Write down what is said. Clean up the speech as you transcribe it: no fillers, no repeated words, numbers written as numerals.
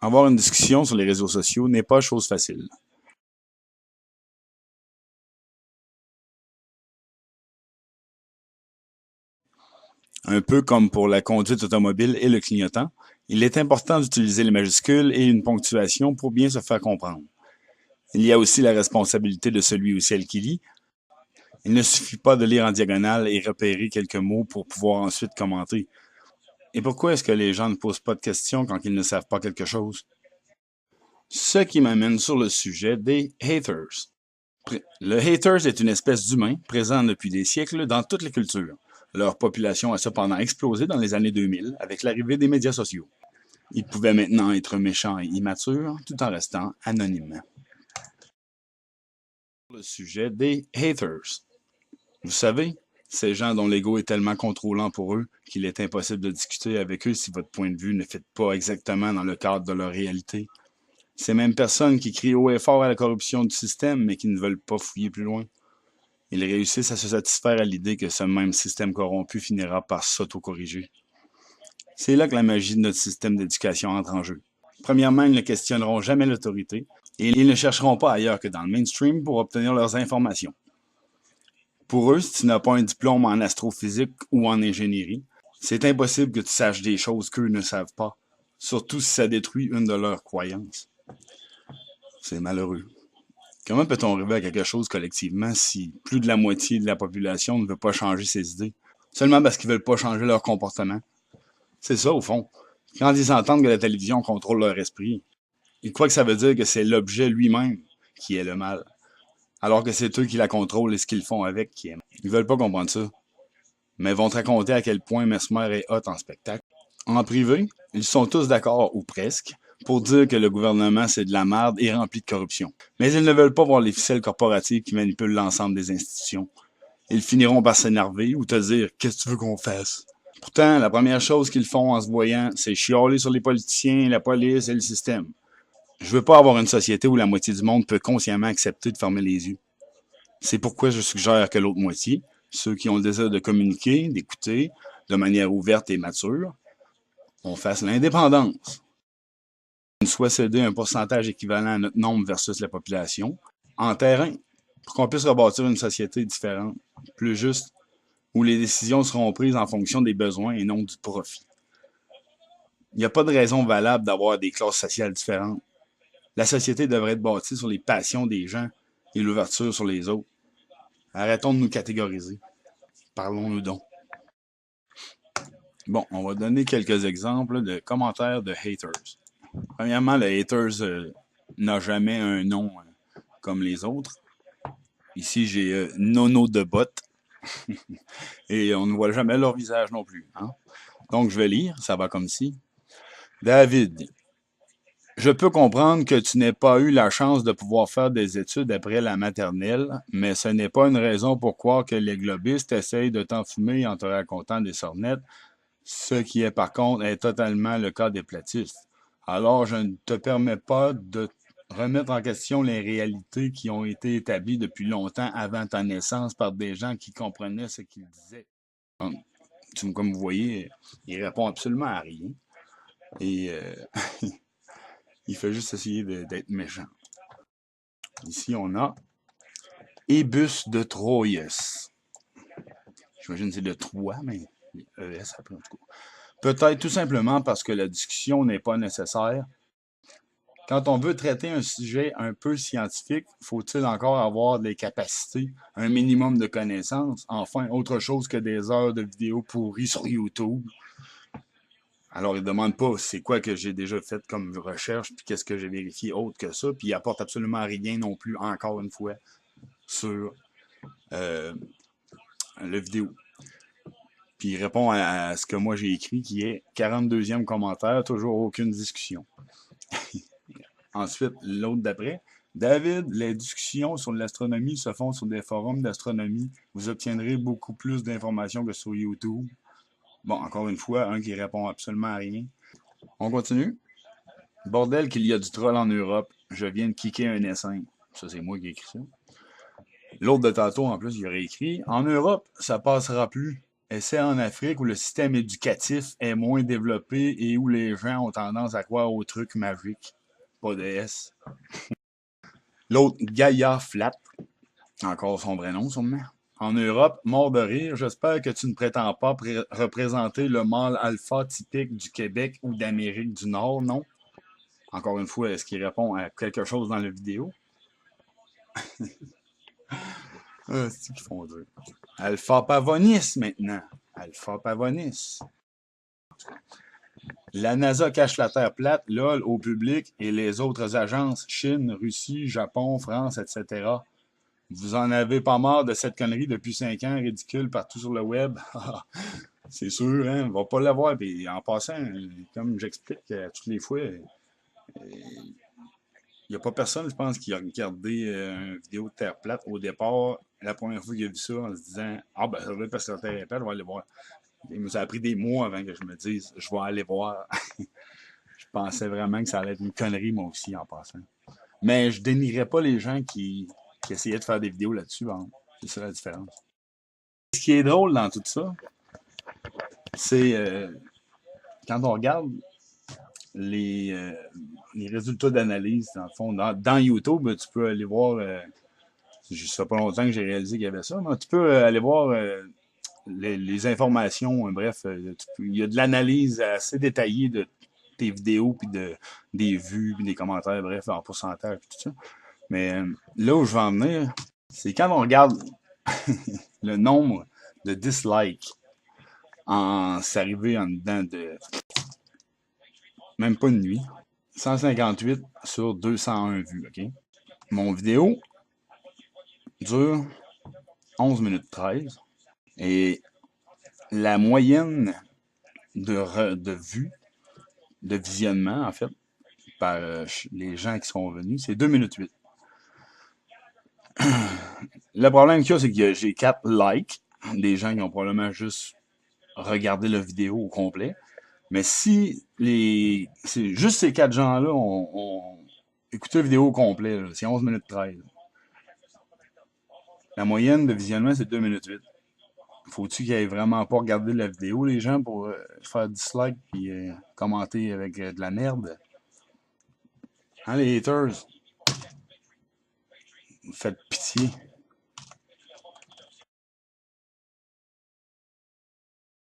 Avoir une discussion sur les réseaux sociaux n'est pas chose facile. Un peu comme pour la conduite automobile et le clignotant, il est important d'utiliser les majuscules et une ponctuation pour bien se faire comprendre. Il y a aussi la responsabilité de celui ou celle qui lit. Il ne suffit pas de lire en diagonale et repérer quelques mots pour pouvoir ensuite commenter. Et pourquoi est-ce que les gens ne posent pas de questions quand ils ne savent pas quelque chose? Ce qui m'amène sur le sujet des haters. Le haters est une espèce d'humain présent depuis des siècles dans toutes les cultures. Leur population a cependant explosé dans les années 2000 avec l'arrivée des médias sociaux. Ils pouvaient maintenant être méchants et immatures tout en restant anonymes. Le sujet des haters. Vous savez, ces gens dont l'ego est tellement contrôlant pour eux qu'il est impossible de discuter avec eux si votre point de vue ne fit pas exactement dans le cadre de leur réalité. Ces mêmes personnes qui crient haut et fort à la corruption du système mais qui ne veulent pas fouiller plus loin. Ils réussissent à se satisfaire à l'idée que ce même système corrompu finira par s'auto-corriger. C'est là que la magie de notre système d'éducation entre en jeu. Premièrement, ils ne questionneront jamais l'autorité et ils ne chercheront pas ailleurs que dans le mainstream pour obtenir leurs informations. Pour eux, si tu n'as pas un diplôme en astrophysique ou en ingénierie, c'est impossible que tu saches des choses qu'eux ne savent pas, surtout si ça détruit une de leurs croyances. C'est malheureux. Comment peut-on arriver à quelque chose collectivement si plus de la moitié de la population ne veut pas changer ses idées, seulement parce qu'ils ne veulent pas changer leur comportement? C'est ça, au fond. Quand ils entendent que la télévision contrôle leur esprit, ils croient que ça veut dire que c'est l'objet lui-même qui est le mal, alors que c'est eux qui la contrôlent et ce qu'ils font avec qui est mal. Ils veulent pas comprendre ça, mais vont te raconter à quel point Mesmer est hot en spectacle. En privé, ils sont tous d'accord, ou presque, pour dire que le gouvernement c'est de la merde et rempli de corruption. Mais ils ne veulent pas voir les ficelles corporatives qui manipulent l'ensemble des institutions. Ils finiront par s'énerver ou te dire « Qu'est-ce que tu veux qu'on fasse? » Pourtant, la première chose qu'ils font en se voyant, c'est chialer sur les politiciens, la police et le système. Je veux pas avoir une société où la moitié du monde peut consciemment accepter de fermer les yeux. C'est pourquoi je suggère que l'autre moitié, ceux qui ont le désir de communiquer, d'écouter, de manière ouverte et mature, on fasse l'indépendance. Soit céder un pourcentage équivalent à notre nombre versus la population, en terrain, pour qu'on puisse rebâtir une société différente, plus juste, où les décisions seront prises en fonction des besoins et non du profit. Il n'y a pas de raison valable d'avoir des classes sociales différentes. La société devrait être bâtie sur les passions des gens et l'ouverture sur les autres. Arrêtons de nous catégoriser. Parlons-nous donc. Bon, on va donner quelques exemples de commentaires de haters. Premièrement, le haters n'a jamais un nom comme les autres. Ici, j'ai Nono de Bot. Et on ne voit jamais leur visage non plus. Hein? Donc, je vais lire. Ça va comme ci. David, je peux comprendre que tu n'aies pas eu la chance de pouvoir faire des études après la maternelle, mais ce n'est pas une raison pour croire que les globistes essayent de t'enfumer en te racontant des sornettes, ce qui est par contre est totalement le cas des platistes. Alors, je ne te permets pas de remettre en question les réalités qui ont été établies depuis longtemps avant ta naissance par des gens qui comprenaient ce qu'ils disaient. Comme vous voyez, il répond absolument à rien. Et il fait juste essayer d'être méchant. Ici, on a Ébus de Troyes. J'imagine que c'est de Troyes, mais ES après, en tout cas. Peut-être tout simplement parce que la discussion n'est pas nécessaire. Quand on veut traiter un sujet un peu scientifique, faut-il encore avoir des capacités, un minimum de connaissances, enfin, autre chose que des heures de vidéos pourries sur YouTube? Alors, il ne demande pas c'est quoi que j'ai déjà fait comme recherche, puis qu'est-ce que j'ai vérifié autre que ça, puis il apporte absolument rien non plus, encore une fois, sur la vidéo. Puis il répond à ce que moi j'ai écrit, qui est 42e commentaire, toujours aucune discussion. Ensuite, l'autre d'après. David, les discussions sur l'astronomie se font sur des forums d'astronomie. Vous obtiendrez beaucoup plus d'informations que sur YouTube. Bon, encore une fois, un qui répond absolument à rien. On continue. Bordel qu'il y a du troll en Europe. Je viens de kicker un essaim. Ça, c'est moi qui ai écrit ça. L'autre de tantôt, en plus, il aurait écrit « En Europe, ça passera plus. Essaie en Afrique où le système éducatif est moins développé et où les gens ont tendance à croire aux trucs magiques. Pas de S. L'autre, Gaïa Flat. Encore son vrai nom, sûrement. En Europe, mort de rire, j'espère que tu ne prétends pas représenter le mâle alpha typique du Québec ou d'Amérique du Nord, non? Encore une fois, est-ce qu'il répond à quelque chose dans la vidéo? C'est qu'ils font dur. Alpha Pavonis maintenant. Alpha Pavonis. La NASA cache la Terre plate, lol, au public et les autres agences, Chine, Russie, Japon, France, etc. Vous en avez pas marre de cette connerie depuis 5 ans, ridicule partout sur le web. C'est sûr, hein, on va pas l'avoir. Puis en passant, comme j'explique toutes les fois, il n'y a pas personne, je pense, qui a regardé une vidéo de Terre plate au départ, la première fois qu'il a vu ça, en se disant ah ben ça doit être parce que la Terre est plate, on va aller voir. Et ça a pris des mois avant que je me dise je vais aller voir. Je pensais vraiment que ça allait être une connerie, moi aussi, en passant. Mais je dénigrais pas les gens qui essayaient de faire des vidéos là-dessus. Bon, c'est ça la différence. Ce qui est drôle dans tout ça, c'est quand on regarde les, euh, les résultats d'analyse, dans le fond, dans YouTube, tu peux aller voir, ça fait pas longtemps que j'ai réalisé qu'il y avait ça, mais tu peux aller voir les informations, bref, il y a de l'analyse assez détaillée de tes vidéos, puis des vues, puis des commentaires, bref, en pourcentage, puis tout ça. Mais là où je vais en venir, c'est quand on regarde le nombre de dislikes en s'arriver en dedans de même pas une nuit. 158 sur 201 vues, OK? Mon vidéo dure 11 minutes 13 et la moyenne de vues, de visionnement, en fait, par les gens qui sont venus, c'est 2 minutes 8. Le problème qu'il y a, c'est que j'ai 4 likes, des gens qui ont probablement juste regardé la vidéo au complet. Mais si c'est juste ces 4 gens-là ont écouté la vidéo au complet, c'est 11 minutes 13. La moyenne de visionnement, c'est 2 minutes 8. Faut-tu qu'ils aient vraiment pas regardé la vidéo, les gens, pour faire dislike puis commenter avec de la merde? Hein, les haters? Faites pitié.